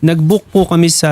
Nag-book po kami sa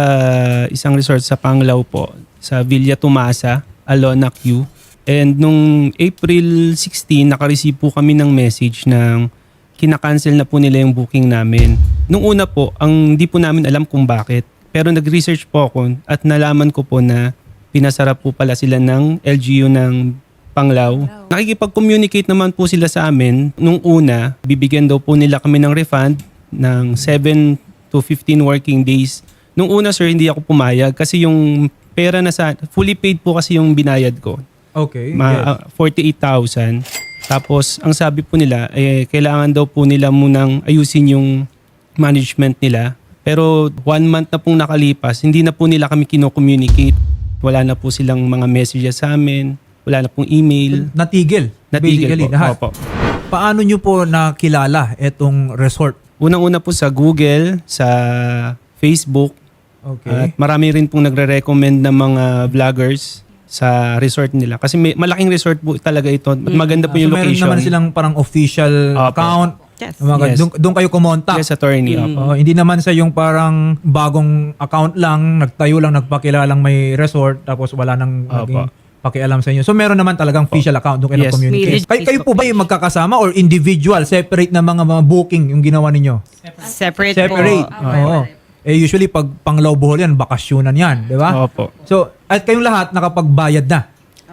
isang resort sa Panglao po, sa Villa Tumasa, Alona Q. And nung April 16, naka-receive po kami ng message ng kinakancel na po nila yung booking namin. Nung una po, hindi po namin alam kung bakit. Pero nag-research po ako at nalaman ko po na pinasara po pala sila ng LGU ng Panglao. Nakikipag-communicate naman po sila sa amin. Nung una, bibigyan daw po nila kami ng refund ng 7 to 15 working days. Nung una sir, hindi ako pumayag kasi yung pera na fully paid po kasi yung binayad ko. Okay. 48,000. Tapos ang sabi po nila, kailangan daw po nila munang ayusin yung management nila. Pero 1 month na pong nakalipas, hindi na po nila kami kino-communicate. Wala na po silang mga messages sa amin. Wala na pong email. Natigil. Natigil basically, po. lahat. Opo. Paano nyo po nakilala itong resort? Unang-una po sa Google, sa Facebook. Okay. At marami rin pong nagre-recommend ng mga vloggers sa resort nila. Kasi malaking resort po talaga ito. At maganda po yung so meron location. naman silang parang official Opo. account. Yes. Yes. Doon kayo kumontak. Yes, attorney. Opo. Hindi naman sa yung parang bagong account lang, nagtayo lang, nagpakilalang may resort, tapos wala nang naging pakialam sa inyo. So meron naman talagang official account doon kayo Yes. communicate. May Kayo po ba yung magkakasama or individual, separate na mga booking yung ginawa ninyo? Separate, Separate. po. Oo. Usually pag Panglao Bohol yan, bakasyonan yan, di ba? Opo. So, at kayong lahat nakapagbayad na.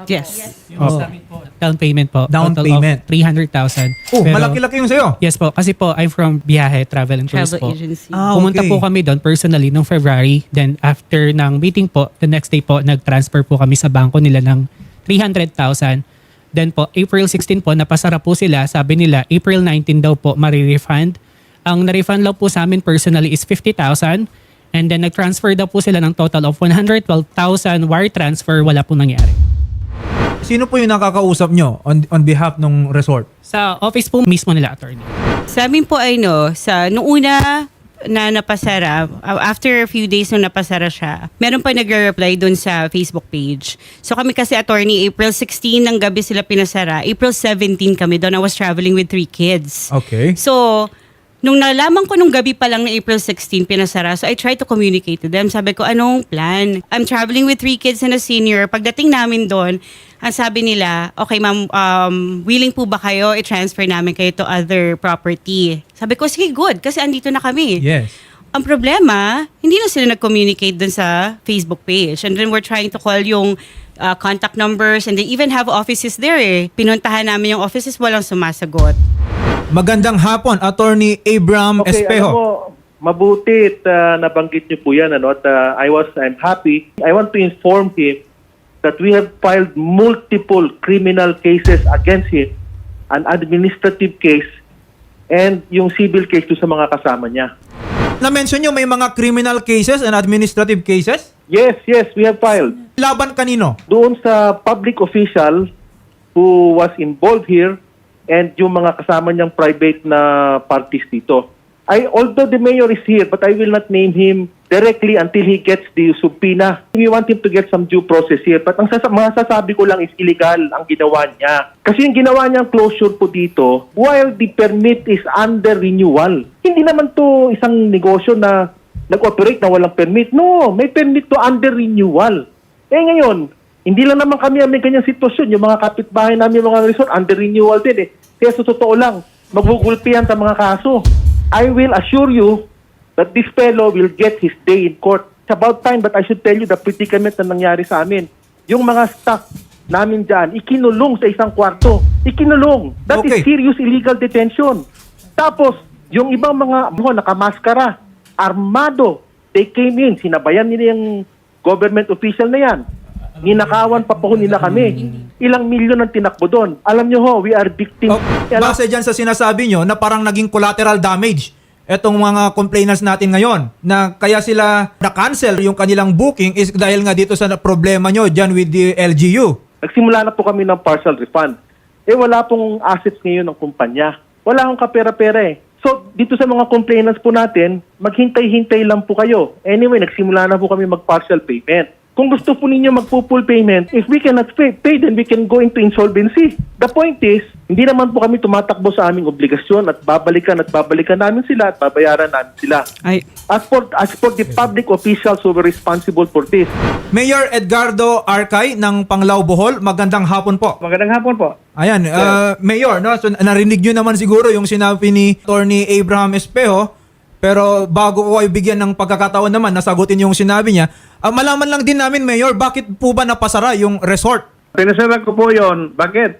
Yes. Yung sa amin po, down payment po. Down total payment. Of 300,000. Oh, Pero- malaki-laki yung sa'yo. Yes po. Kasi po, I'm from Biyahe Travel and Tours Travel po. agency. Pumunta po kami doon personally noong February. Then after ng meeting po, the next day po, nag-transfer po kami sa bangko nila ng 300,000. Then po, April 16 po, napasara po sila. Sabi nila, April 19 daw po, marirefund. Ang na-refund lang po sa amin personally is 50,000. And then nag-transfer daw po sila ng total of 112,000 wire transfer. Wala po nangyari. Sino po yung nakakausap nyo on behalf ng resort? Sa office po mismo nila, attorney. Sa amin po ay nung una na napasara, after a few days nung napasara siya, meron pa nagre-reply dun sa Facebook page. So kami kasi attorney, April 16 ng gabi sila pinasara. April 17 kami doon. I was traveling with 3 kids. Okay. So, nung nalaman ko nung gabi pa lang na April 16 pinasara, so I tried to communicate to them. Sabi ko, anong plan? I'm traveling with 3 kids and a senior. Pagdating namin doon, ang sabi nila, okay ma'am, willing po ba kayo i-transfer namin kayo to other property? Sabi ko, sige, good, kasi andito na kami. Yes. Ang problema, hindi na sila nag-communicate dun sa Facebook page. And then we're trying to call yung contact numbers and they even have offices there eh. Pinuntahan namin yung offices, walang sumasagot. Magandang hapon, Attorney Abram Espejo. Alam mo, mabuti at nabanggit niyo po yan. Ano, at I'm happy. I want to inform him that we have filed multiple criminal cases against him, an administrative case, and yung civil case doon sa mga kasama niya. Na-mention nyo may mga criminal cases and administrative cases? Yes, we have filed. Laban kanino? Doon sa public official who was involved here and yung mga kasama niyang private na parties dito. Although the mayor is here, but I will not name him directly until he gets the subpoena. We want him to get some due process here. But ang masasabi ko lang is illegal ang ginawa niya. Kasi yung ginawa niyang closure po dito, while the permit is under renewal. Hindi naman to isang negosyo na nag-operate na walang permit. No, may permit to under renewal. Ngayon, hindi lang naman kami may ganyang sitwasyon. Yung mga kapitbahay namin, yung mga resort, under renewal din eh. Kaya sa totoo lang, magugulpihan sa mga kaso. I will assure you that this fellow will get his day in court. It's about time, but I should tell you the predicament na nangyari sa amin. Yung mga staff namin dyan, ikinulong sa isang kwarto. Ikinulong. That is serious illegal detention. Tapos, yung ibang mga nakamaskara, armado, they came in, sinabayan nila yung government official na yan. Ninakawan pa po nila kami. Ilang milyon ang tinakbo doon. Alam nyo ho, we are victims. Base dyan sa sinasabi nyo na parang naging collateral damage etong mga complainants natin ngayon na kaya sila na-cancel yung kanilang booking is dahil nga dito sa problema nyo dyan with the LGU. Nagsimula na po kami ng partial refund. Wala pong assets ngayon ng kumpanya. Wala akong kapera-pera eh. So, dito sa mga complainants po natin, maghintay-hintay lang po kayo. Anyway, nagsimula na po kami mag-partial payment. Kung gusto po ninyo magpo-full payment, if we cannot pay, then we can go into insolvency. The point is, hindi naman po kami tumatakbo sa aming obligasyon at babalikan namin sila at babayaran namin sila. Ay, As for the public officials who were responsible for this. Mayor Edgardo Arcay ng Panglao, Bohol, magandang hapon po. Magandang hapon po. Ayan, Mayor, no? So, narinig nyo naman siguro yung sinabi ni Attorney Abraham Espejo. Pero bago ko kayo bigyan ng pagkakataon naman, nasagutin yung sinabi niya, malaman lang din namin, Mayor, bakit po ba napasara yung resort? Pinasara ko po yon. Bakit?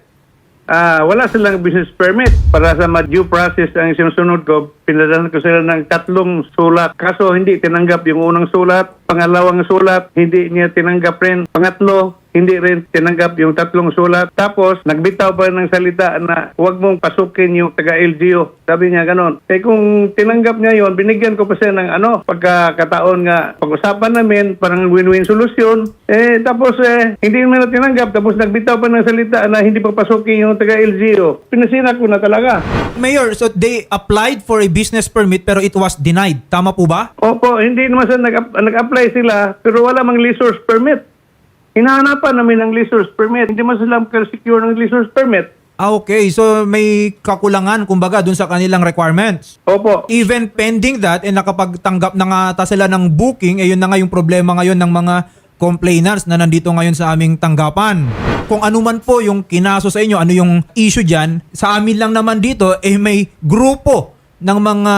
Wala silang business permit. Para sa due process ang sinusunod ko, pinadala ko sila ng 3 sulat. Kaso hindi tinanggap yung unang sulat. Pangalawang sulat, hindi niya tinanggap rin. Pangatlo, hindi rin tinanggap yung 3 sulat. Tapos, nagbitaw pa ng salita na huwag mong pasukin yung taga-LGU. Sabi niya ganon. Kung tinanggap niya yon, binigyan ko pa siya ng pagkakataon nga pag-usapan namin, parang win-win solusyon. Tapos, hindi mo na tinanggap. Tapos, nagbitaw pa ng salita na hindi pa pasukin yung taga-LGU. Pinasira ko na talaga. Mayor, so they applied for a business permit pero it was denied. Tama po ba? Opo, hindi naman sila nag-apply sila, pero wala mang resource permit. Hinahanapan namin ng resource permit. Hindi man sila secure ng resource permit. Okay. So may kakulangan, kumbaga, dun sa kanilang requirements. Opo. Even pending that, nakapagtanggap na nga ata sila ng booking, yun na nga yung problema ngayon ng mga complainants na nandito ngayon sa aming tanggapan. Kung ano man po yung kinaso sa inyo, ano yung issue dyan, sa amin lang naman dito, may grupo ng mga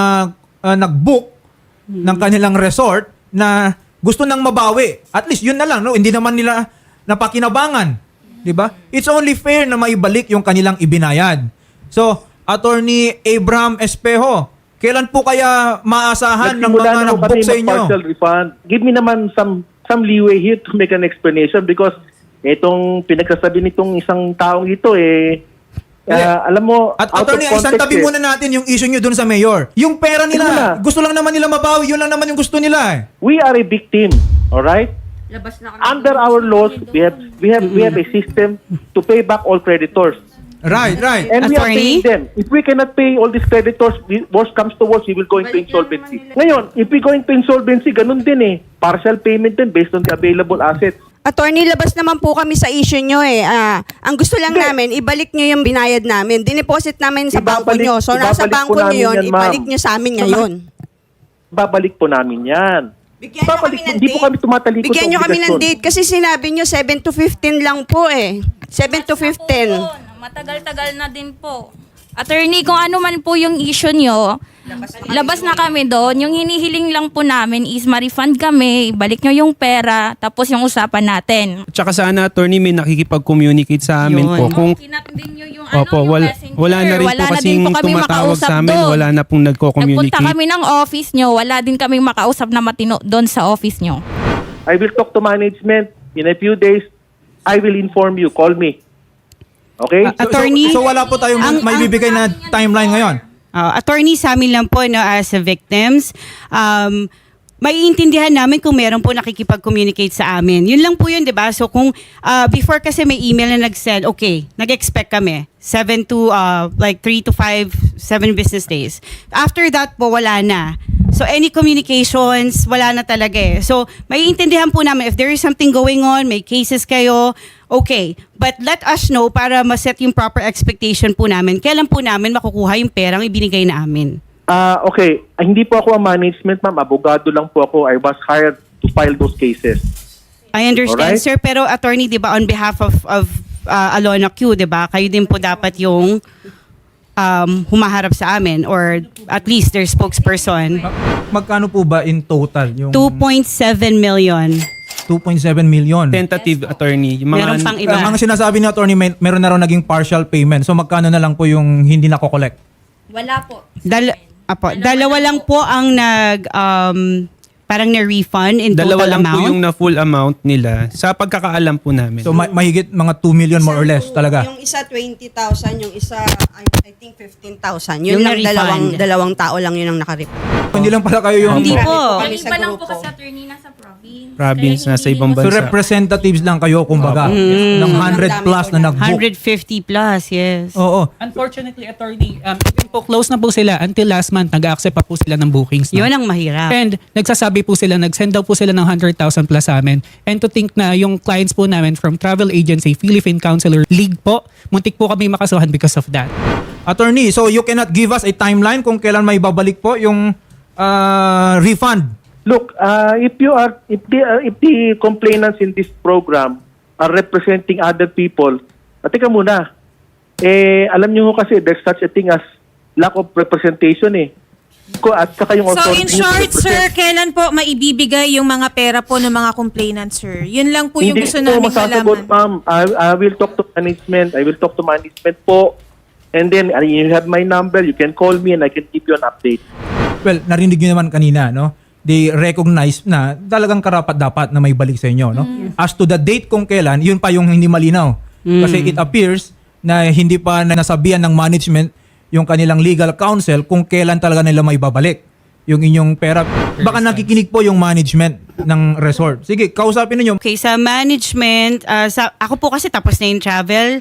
nag-book ng kanilang resort na gusto nang mabawi. At least yun na lang, no? Hindi naman nila napakinabangan. Diba? It's only fair na maibalik yung kanilang ibinayad. So, Attorney Abraham Espejo, kailan po kaya maasahan ng Nagsimula mga na ho nag-book kami sa inyo? mag-partial refund. Give me naman some leeway here to make an explanation because itong pinagsasabi nitong isang taong ito alam mo, At out of Attorney, isang context tabi muna natin yung issue nyo dun sa mayor. Yung pera Ano nila, na? gusto lang naman nila mabawi, yun lang naman yung gusto nila. We are a victim, all right? Under our laws, we have a system to pay back all creditors. Right. And we are Attorney? paying them. If we cannot pay all these creditors, worst comes to worst, we will go into insolvency. Ngayon, if we go into insolvency, ganun din partial payment din based on the available assets. Attorney, labas naman po kami sa issue nyo ang gusto lang namin, ibalik nyo yung binayad namin. Dineposit namin sa bangko nyo. So, nasa ibabalik bangko po nyo namin yun, yan, ma'am. ibalik nyo sa amin ngayon. Babalik po namin yan. Bigyan nyo kami ng Hindi po date. kami tumatalikod Bigyan sa nyo kami ng obligasyon. date kasi sinabi nyo 7 to 15 lang po 7 to 15. Matagal-tagal na din po. Attorney, kung ano man po yung issue nyo, labas na kami doon. Yung hinihiling lang po namin is ma-refund kami, ibalik nyo yung pera, tapos yung usapan natin. Tsaka sana, attorney, may nakikipag-communicate sa amin Yun. po. Kung Kinap din nyo yung, Opo, yung wala na rin messenger. po Wala na kasing din po kami tumatawag makausap sa amin. doon. Wala na pong Nagpunta nagko-communicate. kami ng office nyo, wala din kami makausap na matino doon sa office nyo. I will talk to management in a few days. I will inform you. Call me. Okay? Attorney? So wala po tayong may bibigay na timeline ngayon. Attorney, sa amin lang po, no, as victims, maiintindihan namin kung meron po nakikipag-communicate sa amin. Yun lang po yun, di ba? So kung before kasi may email na nag-send, okay, nag-expect kami. 3 to 5, 7 business days. After that po, wala na. So any communications, wala na talaga So maiintindihan po namin if there is something going on, may cases kayo, okay. But let us know para ma-set yung proper expectation po namin. Kailan po namin makukuha yung perang ibinigay na amin? Okay. Hindi po ako ang management, ma'am. Abogado lang po ako. I was hired to file those cases. I understand, Alright. sir. Pero attorney, di ba, on behalf of Alona Q, di ba, kayo din po dapat yung humaharap sa amin or at least their spokesperson. Magkano po ba in total? Yung 2.7 million. 2.7 million. Tentative, attorney. Yung Meron pang iba. Ang sinasabi ni attorney, meron na raw naging partial payment. So magkano na lang po yung hindi nako-collect? Wala po. Dalawa lang po ang parang na-refund in Dalawa total lang po amount. yung na full amount nila sa pagkakaalam po namin. So mahigit mga 2 million more or less talaga. Yung isa 20,000, yung isa I think 15,000. Yun Yung lang na-refund. dalawang tao lang yun ang nakareport. Hindi lang pala kayo yung Hindi po. Kami Galing sa pa lang po grupo. kasi attorney nasa province. Province, Kaya nasa hindi ibang mo- So bansa. representatives lang kayo kumbaga ng 100 plus na nag-book. 150 plus, yes. Oo. Unfortunately, attorney, even po close na po sila until last month, nag-accept pa po sila ng bookings. No? Yun ang mahirap. And nagsasabi nag-survey po sila, nag-send daw po sila ng 100,000 plus sa amin. And to think na yung clients po namin from travel agency, Philippine Counselor League po, muntik po kami makasuhan because of that. Attorney, so you cannot give us a timeline kung kailan may babalik po yung refund? Look, if the complainants in this program are representing other people, teka muna, alam niyo ho kasi there's such a thing as lack of representation At saka yung So authority in short, to sir, represent. kailan po maibibigay yung mga pera po ng mga complainants, sir? Yun lang po yung Hindi gusto po namin masasagot, malaman. ma'am. I will talk to management. I will talk to management po. And then, you have my number. You can call me and I can give you an update. Well, narinig nyo naman kanina, no? They recognize na talagang karapat-dapat na may balik sa inyo, no? As to the date kung kailan, yun pa yung hindi malinaw. Kasi it appears na hindi pa nasabihan ng management yung kanilang legal counsel kung kailan talaga nila may babalik yung inyong pera. Baka nakikinig po yung management ng resort. Sige, kausapin ninyo. Okay, sa management, ako po kasi tapos na yung travel.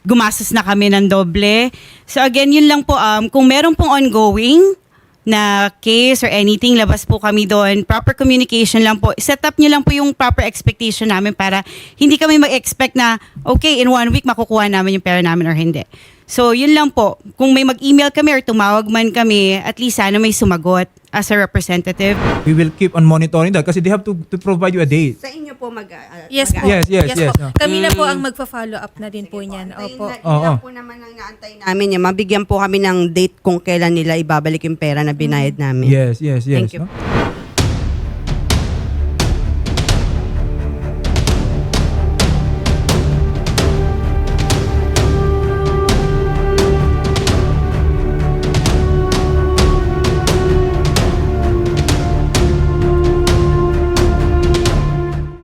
Gumastos na kami ng doble. So again, yun lang po, kung meron pong ongoing na case or anything, labas po kami doon. Proper communication lang po. Set up nyo lang po yung proper expectation namin para hindi kami mag-expect na, okay, in 1 week makukuha namin yung pera namin or hindi. So, yun lang po. Kung may mag-email kami or tumawag man kami, at least sana may sumagot as a representative. We will keep on monitoring that kasi they have to provide you a date. Sa inyo po Yes po. Yes, po. no. Kami na po ang magfa-follow up na din po niyan. Opo. Yun lang po naman ang naantay namin. Mabigyan po kami ng date kung kailan nila ibabalik yung pera na binayad namin. Yes. Thank you. No?